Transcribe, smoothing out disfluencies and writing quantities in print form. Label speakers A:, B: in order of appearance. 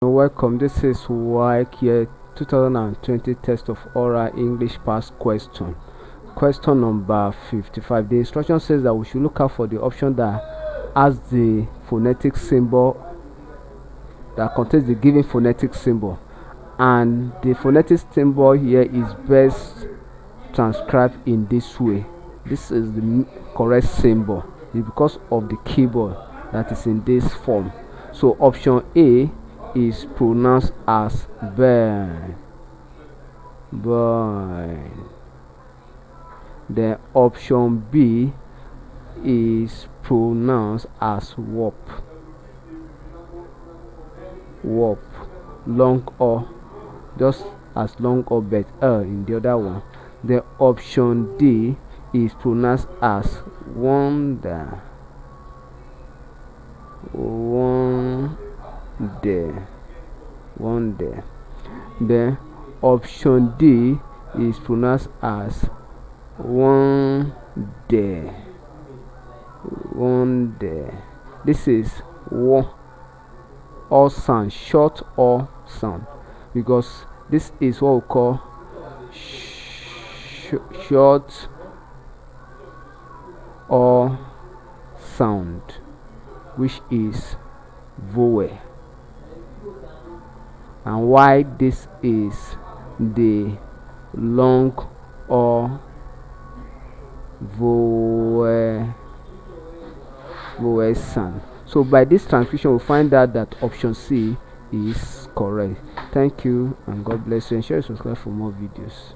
A: Welcome, this is Waec year 2020 test of oral English past question. Question number 55. The instruction says that we should look out for the option that has the phonetic symbol, that contains the given phonetic symbol, and the phonetic symbol here is best transcribed in this way. This is the correct symbol. It's because of the keyboard that is in this form. So option A is pronounced as burn. The option B is pronounced as warp. Long or just as long or but in the other one. The option D is pronounced as wonder. The option D is pronounced as wonder. This is all sound, short or sound, because this is what we call short or sound, which is vowel. And why this is the long or vowel sound. So by this transcription we find out that option C is correct. Thank you and God bless you, and share and subscribe for more videos.